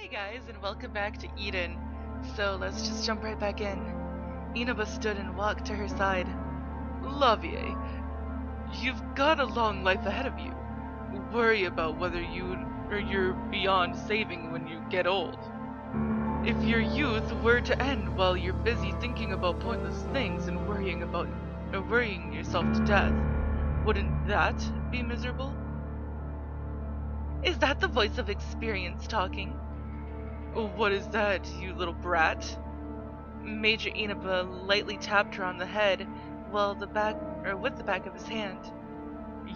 Hey guys, and welcome back to Eden. So let's just jump right back in. Inaba stood and walked to her side. Lavier, you've got a long life ahead of you. Worry about whether you're beyond saving when you get old. If your youth were to end while you're busy thinking about pointless things and worrying yourself to death, wouldn't that be miserable? Is that the voice of experience talking? What is that, you little brat? Major Inaba lightly tapped her on the head with the back of his hand.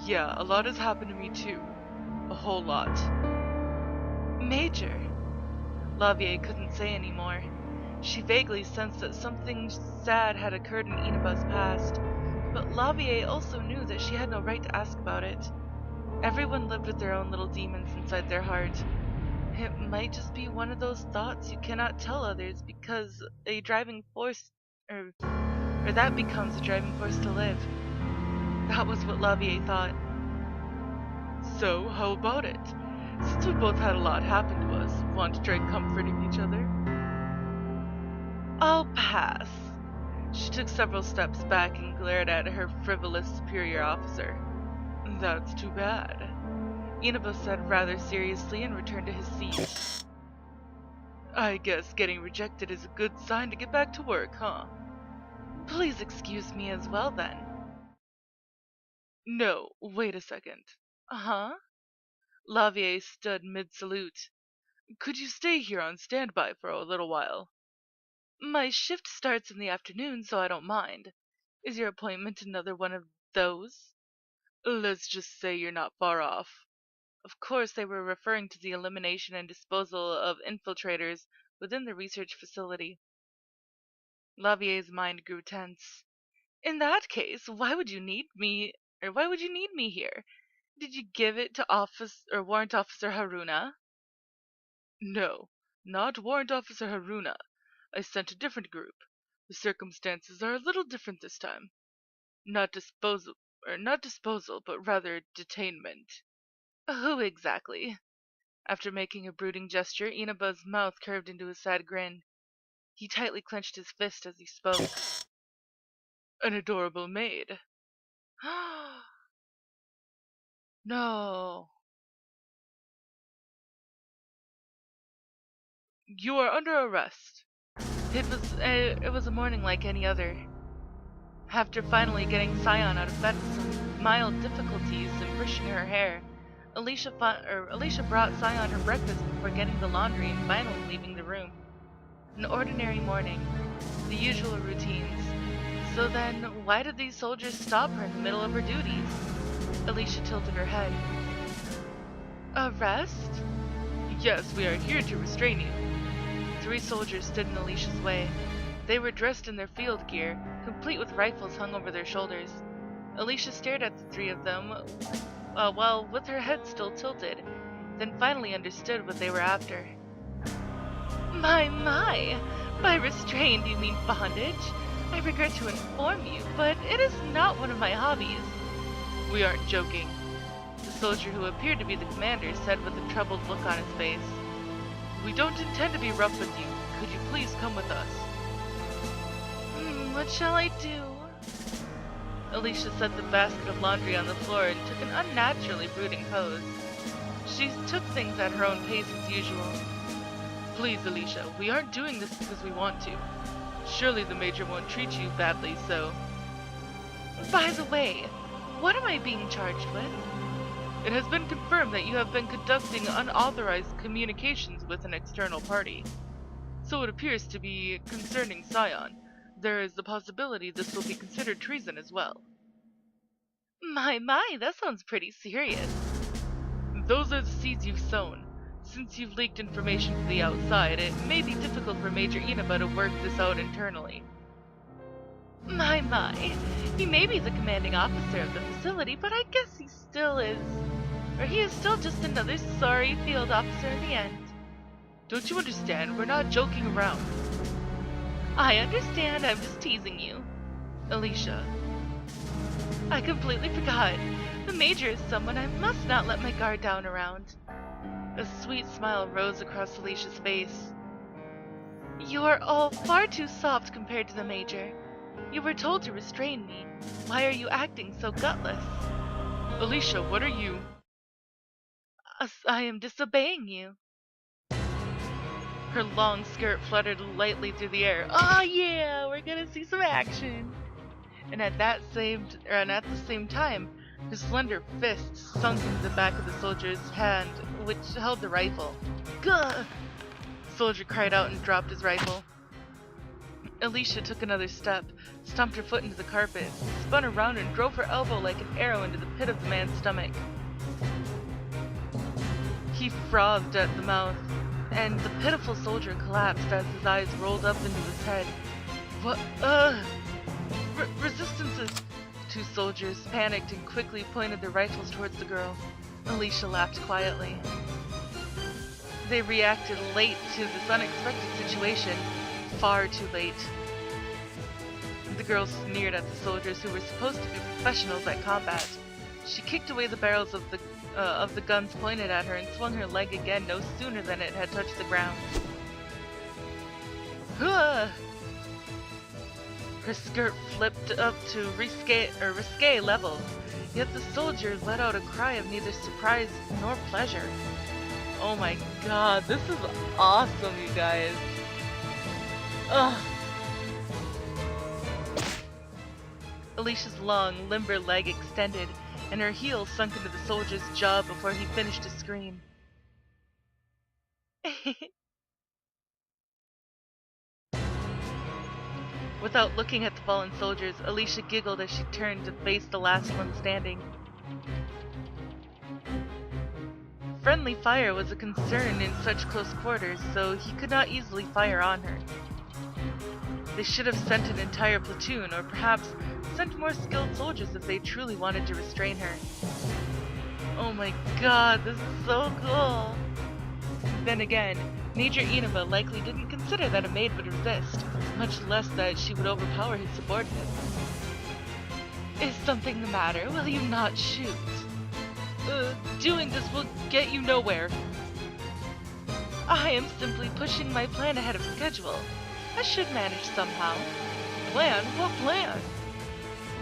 Yeah, a lot has happened to me too. A whole lot. Major? Lavier couldn't say any more. She vaguely sensed that something sad had occurred in Inaba's past, but Lavier also knew that she had no right to ask about it. Everyone lived with their own little demons inside their heart. It might just be one of those thoughts you cannot tell others because a driving force, or that becomes a driving force to live. That was what Lavier thought. So, how about it? Since we both had a lot happen to us, want to try comforting each other? I'll pass. She took several steps back and glared at her frivolous superior officer. That's too bad, Inaba said rather seriously and returned to his seat. I guess getting rejected is a good sign to get back to work, huh? Please excuse me as well, then. No, wait a second. Huh? Lavier stood mid-salute. Could you stay here on standby for a little while? My shift starts in the afternoon, so I don't mind. Is your appointment another one of those? Let's just say you're not far off. Of course, they were referring to the elimination and disposal of infiltrators within the research facility. Lavier's mind grew tense. In that case, why would you need me here? Did you give it to Warrant Officer Haruna? No, not Warrant Officer Haruna. I sent a different group. The circumstances are a little different this time. Not disposal, but rather detainment. Who exactly? After making a brooding gesture, Inaba's mouth curved into a sad grin. He tightly clenched his fist as he spoke. An adorable maid. No. You are under arrest. It was a morning like any other. After finally getting Scion out of bed with some mild difficulties in brushing her hair, Elicia brought Scion her breakfast before getting the laundry and finally leaving the room. An ordinary morning, the usual routines. So then, why did these soldiers stop her in the middle of her duties? Elicia tilted her head. Arrest? Yes, we are here to restrain you. 3 soldiers stood in Alicia's way. They were dressed in their field gear, complete with rifles hung over their shoulders. Elicia stared at the 3 of them, while with her head still tilted, then finally understood what they were after. My! By restrained you mean bondage? I regret to inform you, but it is not one of my hobbies. We aren't joking, the soldier who appeared to be the commander said with a troubled look on his face. We don't intend to be rough with you. Could you please come with us? What shall I do? Elicia set the basket of laundry on the floor and took an unnaturally brooding pose. She took things at her own pace as usual. Please, Elicia, we aren't doing this because we want to. Surely the Major won't treat you badly, so... By the way, what am I being charged with? It has been confirmed that you have been conducting unauthorized communications with an external party. So it appears to be concerning Scion. There is the possibility this will be considered treason as well. My, that sounds pretty serious. Those are the seeds you've sown. Since you've leaked information to the outside, it may be difficult for Major Inaba to work this out internally. My, he may be the commanding officer of the facility, but I guess he is still just another sorry field officer in the end. Don't you understand? We're not joking around. I understand, I'm just teasing you. Elicia. I completely forgot. The Major is someone I must not let my guard down around. A sweet smile rose across Alicia's face. You are all far too soft compared to the Major. You were told to restrain me. Why are you acting so gutless? Elicia, what are you? I am disobeying you. Her long skirt fluttered lightly through the air. Oh yeah, we're gonna see some action. And at the same time, his slender fist sunk into the back of the soldier's hand, which held the rifle. Gah! The soldier cried out and dropped his rifle. Elicia took another step, stomped her foot into the carpet, spun around and drove her elbow like an arrow into the pit of the man's stomach. He frothed at the mouth, and the pitiful soldier collapsed as his eyes rolled up into his head. What? Resistances! Two soldiers panicked and quickly pointed their rifles towards the girl. Elicia laughed quietly. They reacted late to this unexpected situation. Far too late. The girl sneered at the soldiers who were supposed to be professionals at combat. She kicked away the barrels of the guns pointed at her and swung her leg again no sooner than it had touched the ground. Huh! Her skirt flipped up to risque level, yet the soldier let out a cry of neither surprise nor pleasure. Oh my god, this is awesome, you guys. Ugh. Alicia's long, limber leg extended, and her heel sunk into the soldier's jaw before he finished his scream. Without looking at the fallen soldiers, Elicia giggled as she turned to face the last one standing. Friendly fire was a concern in such close quarters, so he could not easily fire on her. They should have sent an entire platoon, or perhaps sent more skilled soldiers if they truly wanted to restrain her. Oh my god, this is so cool! Then again, Major Inaba likely didn't consider that a maid would resist, much less that she would overpower his subordinates. Is something the matter? Will you not shoot? Doing this will get you nowhere. I am simply pushing my plan ahead of schedule. I should manage somehow. Plan? What plan?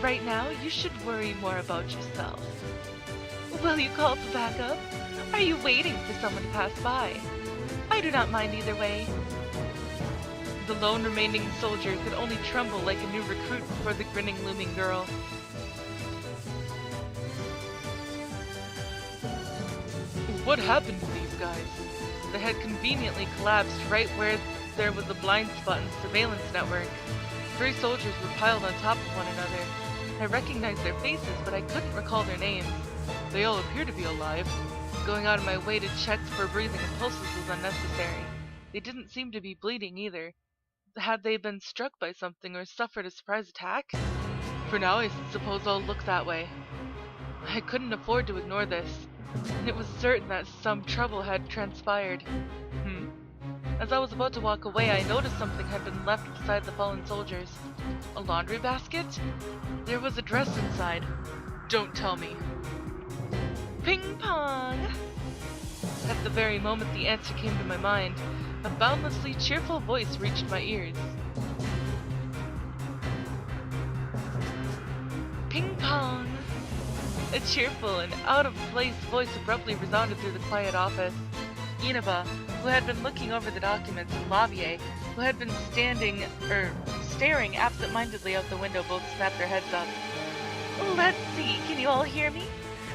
Right now, you should worry more about yourself. Will you call for backup? Are you waiting for someone to pass by? I do not mind either way. The lone remaining soldier could only tremble like a new recruit before the grinning, looming girl. What happened to these guys? They had conveniently collapsed right where there was a blind spot in the surveillance network. 3 soldiers were piled on top of one another. I recognized their faces, but I couldn't recall their names. They all appear to be alive. Going out of my way to check for breathing and pulses was unnecessary. They didn't seem to be bleeding either. Had they been struck by something or suffered a surprise attack? For now, I suppose I'll look that way. I couldn't afford to ignore this, and it was certain that some trouble had transpired. As I was about to walk away, I noticed something had been left beside the fallen soldiers. A laundry basket? There was a dress inside. Don't tell me. Ping pong! At the very moment the answer came to my mind, a boundlessly cheerful voice reached my ears. Ping pong! A cheerful and out-of-place voice abruptly resounded through the quiet office. Inaba, who had been looking over the documents, and Lavier, who had been staring absent-mindedly out the window, both snapped their heads up. Let's see, can you all hear me?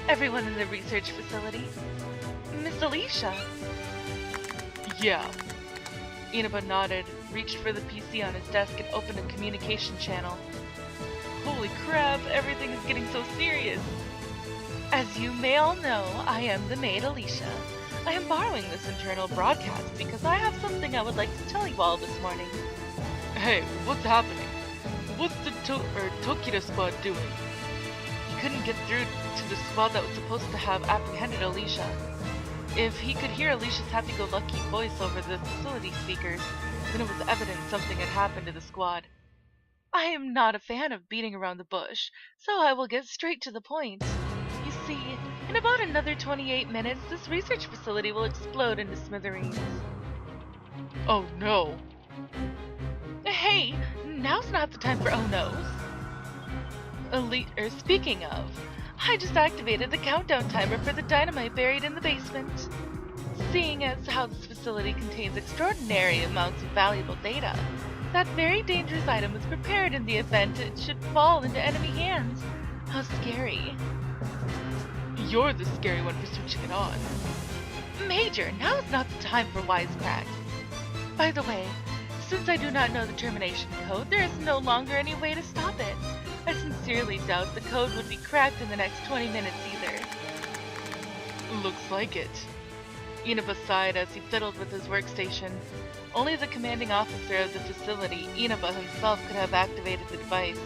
Everyone in the research facility? Miss Elicia? Yeah. Inaba nodded, reached for the PC on his desk, and opened a communication channel. Holy crap, everything is getting so serious. As you may all know, I am the maid Elicia. I am borrowing this internal broadcast because I have something I would like to tell you all this morning. Hey, what's happening? What's the Tokita squad doing? He couldn't get through to the squad that was supposed to have apprehended Elicia. If he could hear Alicia's happy-go-lucky voice over the facility speakers, then it was evident something had happened to the squad. I am not a fan of beating around the bush, so I will get straight to the point. You see, In about another 28 minutes, this research facility will explode into smithereens. Oh no. Hey, now's not the time for oh no's. Speaking of, I just activated the countdown timer for the dynamite buried in the basement. Seeing as how this facility contains extraordinary amounts of valuable data, that very dangerous item was prepared in the event it should fall into enemy hands. How scary. You're the scary one for switching it on. Major, now is not the time for wisecracks. By the way, since I do not know the termination code, there is no longer any way to stop it. I sincerely doubt the code would be cracked in the next 20 minutes either. Looks like it. Inaba sighed as he fiddled with his workstation. Only the commanding officer of the facility, Inaba himself, could have activated the device.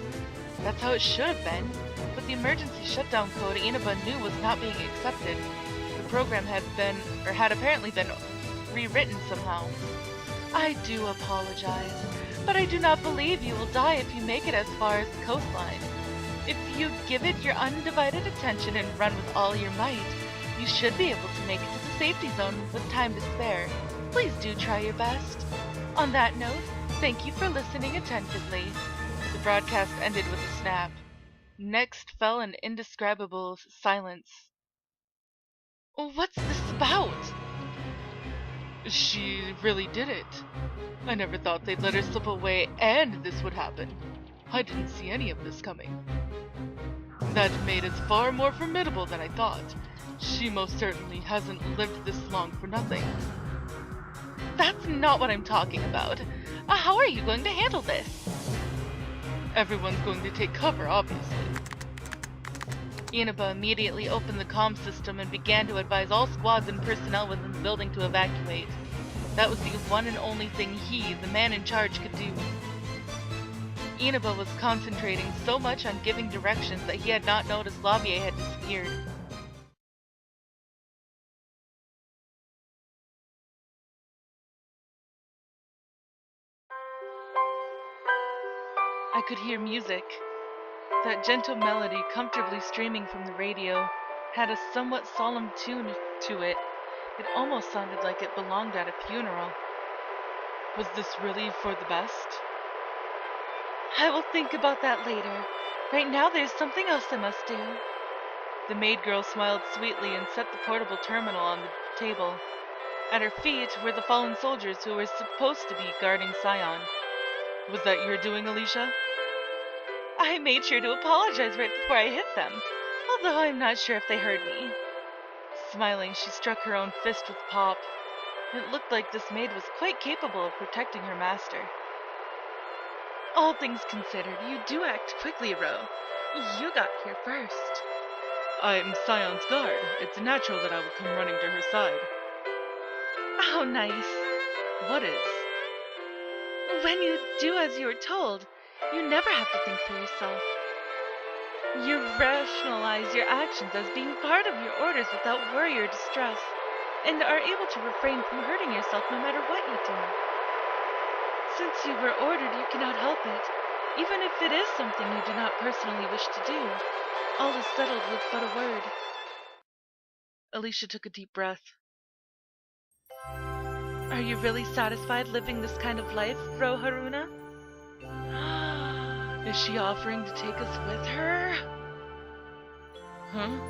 That's how it should have been, but the emergency shutdown code Inaba knew was not being accepted. The program had apparently been rewritten somehow. I do apologize, but I do not believe you will die if you make it as far as the coastline. If you give it your undivided attention and run with all your might, you should be able to make it to the safety zone with time to spare. Please do try your best. On that note, thank you for listening attentively. The broadcast ended with a snap. Next fell an indescribable silence. What's this about? She really did it. I never thought they'd let her slip away and this would happen. I didn't see any of this coming. That maid is far more formidable than I thought. She most certainly hasn't lived this long for nothing. That's not what I'm talking about. How are you going to handle this? Everyone's going to take cover, obviously. Inaba immediately opened the comm system and began to advise all squads and personnel within the building to evacuate. That was the one and only thing he, the man in charge, could do. Inaba was concentrating so much on giving directions that he had not noticed Lavier had disappeared. I could hear music. That gentle melody, comfortably streaming from the radio, had a somewhat solemn tune to it. It almost sounded like it belonged at a funeral. Was this really for the best? I will think about that later. Right now there's something else I must do. The maid girl smiled sweetly and set the portable terminal on the table. At her feet were the fallen soldiers who were supposed to be guarding Scion. Was that your doing, Elicia? I made sure to apologize right before I hit them, although I'm not sure if they heard me. Smiling, she struck her own fist with pop. It looked like this maid was quite capable of protecting her master. All things considered, you do act quickly, Ro. You got here first. I'm Scion's guard. It's natural that I will come running to her side. How nice. What is? When you do as you are told, you never have to think for yourself. You rationalize your actions as being part of your orders without worry or distress, and are able to refrain from hurting yourself no matter what you do. Since you were ordered, you cannot help it, even if it is something you do not personally wish to do. All is settled with but a word. Elicia took a deep breath. Are you really satisfied living this kind of life, Ro Haruna? Is she offering to take us with her? Huh?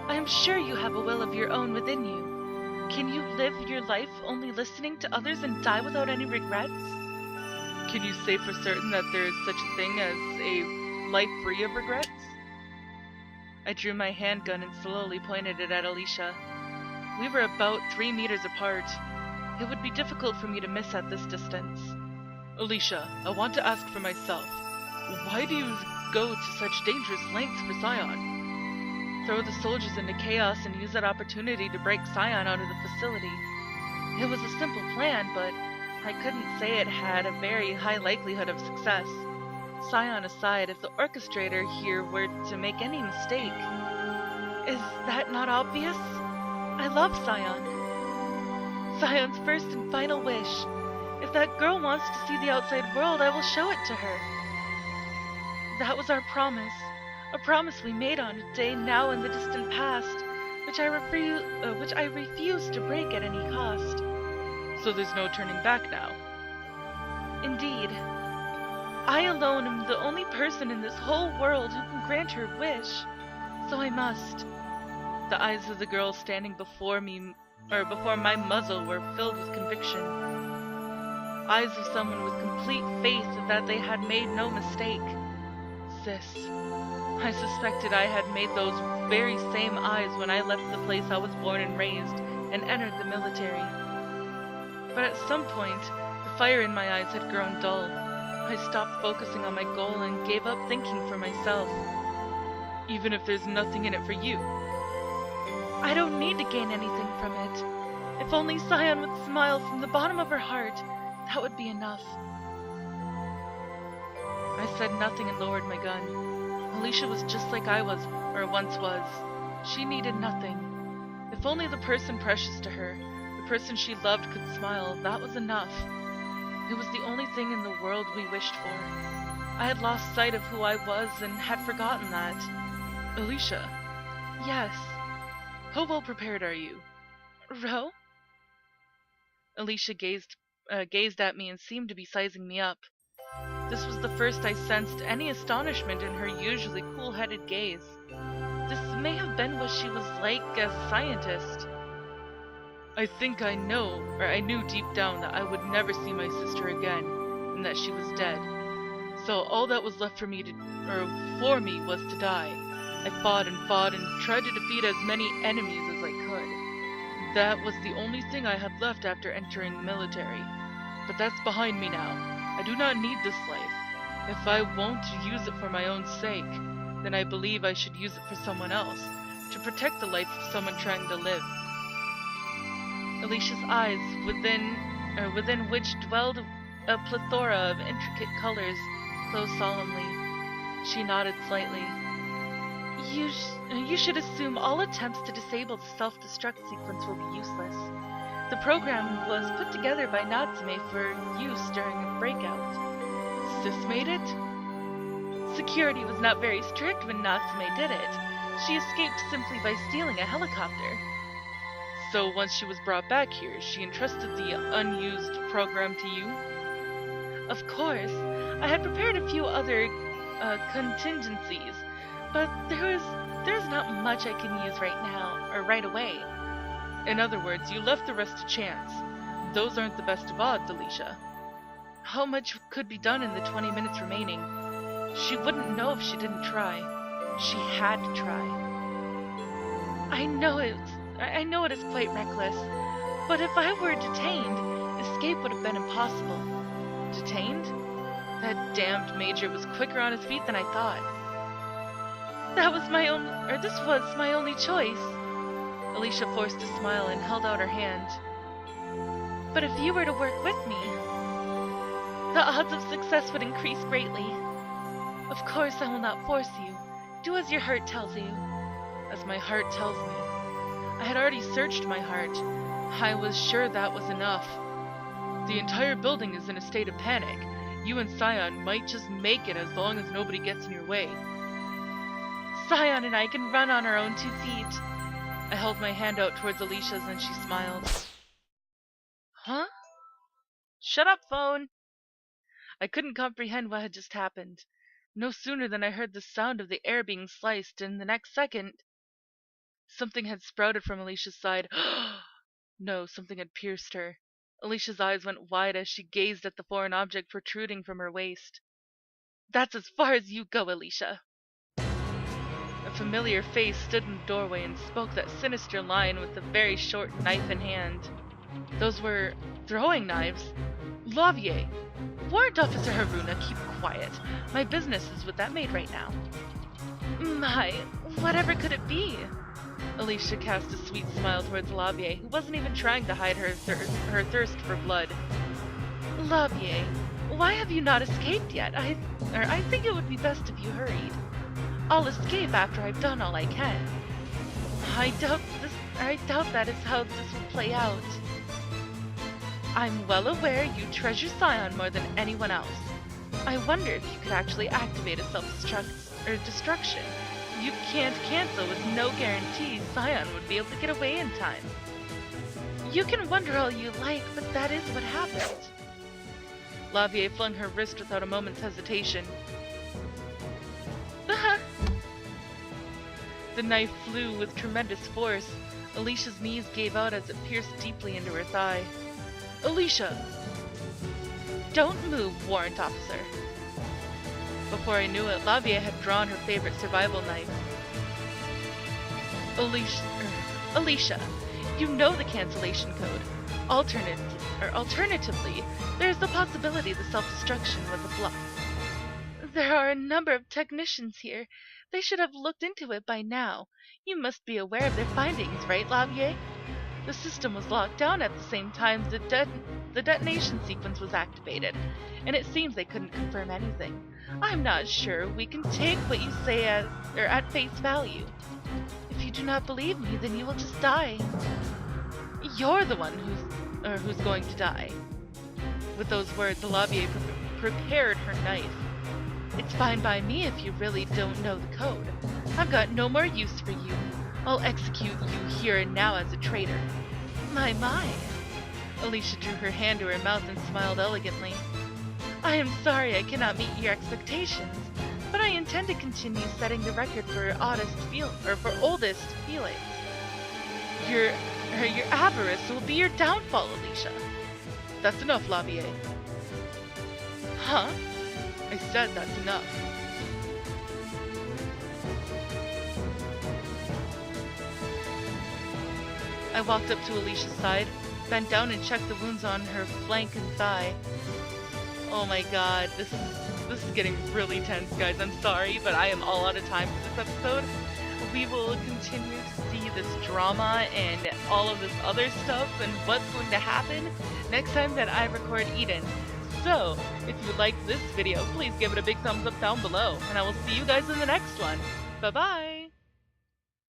I am sure you have a will of your own within you. Can you live your life only listening to others and die without any regrets? Can you say for certain that there is such a thing as a life free of regrets? I drew my handgun and slowly pointed it at Elicia. We were about 3 meters apart. It would be difficult for me to miss at this distance. Elicia, I want to ask for myself. Why do you go to such dangerous lengths for Scion? Throw the soldiers into chaos and use that opportunity to break Scion out of the facility. It was a simple plan, but I couldn't say it had a very high likelihood of success. Scion aside, if the orchestrator here were to make any mistake. Is that not obvious? I love Scion. Scion's first and final wish. If that girl wants to see the outside world, I will show it to her. That was our promise. A promise we made on a day now in the distant past, which I refuse to break at any cost. So there's no turning back now. Indeed. I alone am the only person in this whole world who can grant her wish. So I must. The eyes of the girl standing before my muzzle were filled with conviction. Eyes of someone with complete faith that they had made no mistake. Sis. I suspected I had made those very same eyes when I left the place I was born and raised and entered the military. But at some point, the fire in my eyes had grown dull. I stopped focusing on my goal and gave up thinking for myself. Even if there's nothing in it for you. I don't need to gain anything from it. If only Scion would smile from the bottom of her heart, that would be enough. I said nothing and lowered my gun. Elicia was just like I was, or once was. She needed nothing. If only the person precious to her, the person she loved, could smile, that was enough. It was the only thing in the world we wished for. I had lost sight of who I was and had forgotten that. Elicia. Yes. How well prepared are you? Ro? Elicia gazed at me and seemed to be sizing me up. This was the first I sensed any astonishment in her usually cool-headed gaze. This may have been what she was like as a scientist. I think I knew deep down that I would never see my sister again, and that she was dead. So all that was left for me was to die. I fought and tried to defeat as many enemies as I could. That was the only thing I had left after entering the military. But that's behind me now. I do not need this life. If I won't use it for my own sake, then I believe I should use it for someone else, to protect the life of someone trying to live. Elicia's eyes, within which dwelled a plethora of intricate colors, closed solemnly. She nodded slightly. You should assume all attempts to disable the self-destruct sequence will be useless. The program was put together by Natsume for use during a breakout. Sis made it? Security was not very strict when Natsume did it. She escaped simply by stealing a helicopter. So once she was brought back here, she entrusted the unused program to you? Of course. I had prepared a few other contingencies, but there's not much I can use right now, or right away. In other words, you left the rest to chance. Those aren't the best of odds, Elicia. How much could be done in the 20 minutes remaining? She wouldn't know if she didn't try. She had to try. I know it is quite reckless, but if I were detained, escape would have been impossible. Detained? That damned Major was quicker on his feet than I thought. This was my only choice. Elicia forced a smile and held out her hand. But if you were to work with me, the odds of success would increase greatly. Of course I will not force you. Do as your heart tells you. As my heart tells me. I had already searched my heart. I was sure that was enough. The entire building is in a state of panic. You and Scion might just make it as long as nobody gets in your way. Scion and I can run on our own 2 feet. I held my hand out towards Alicia's and she smiled. Huh? Shut up, phone! I couldn't comprehend what had just happened. No sooner than I heard the sound of the air being sliced, and the next second, something had sprouted from Alicia's side. No, something had pierced her. Alicia's eyes went wide as she gazed at the foreign object protruding from her waist. That's as far as you go, Elicia. A familiar face stood in the doorway and spoke that sinister line with a very short knife in hand. Those were throwing knives. Lavier! Warrant Officer Haruna, keep quiet. My business is with that maid right now. My, whatever could it be? Elicia cast a sweet smile towards Lavier, who wasn't even trying to hide her thirst for blood. Lavier, why have you not escaped yet? I think it would be best if you hurried. I'll escape after I've done all I can. I doubt that is how this will play out. I'm well aware you treasure Scion more than anyone else. I wonder if you could actually activate a self-destruct destruction. You can't cancel with no guarantee Scion would be able to get away in time. You can wonder all you like, but that is what happened. Lavier flung her wrist without a moment's hesitation. The knife flew with tremendous force. Alicia's knees gave out as it pierced deeply into her thigh. Elicia! Don't move, warrant officer. Before I knew it, Lavier had drawn her favorite survival knife. Elicia, you know the cancellation code. Alternatively, there is the possibility the self-destruction was a bluff. There are a number of technicians here. They should have looked into it by now. You must be aware of their findings, right, Lavier? The system was locked down at the same time the detonation sequence was activated, and it seems they couldn't confirm anything. I'm not sure we can take what you say at face value. If you do not believe me, then you will just die. You're the one who's going to die. With those words, Lavier prepared her knife. It's fine by me if you really don't know the code. I've got no more use for you. I'll execute you here and now as a traitor. My. Elicia drew her hand to her mouth and smiled elegantly. I am sorry I cannot meet your expectations, but I intend to continue setting the record for oldest feelings. Your avarice will be your downfall, Elicia. That's enough, Lavier. Huh? I said that's enough. I walked up to Alicia's side, bent down and checked the wounds on her flank and thigh. Oh my god, this is getting really tense, guys. I'm sorry, but I am all out of time for this episode. We will continue to see this drama and all of this other stuff and what's going to happen next time that I record Eden. So, if you liked this video, please give it a big thumbs up down below, and I will see you guys in the next one. Bye-bye!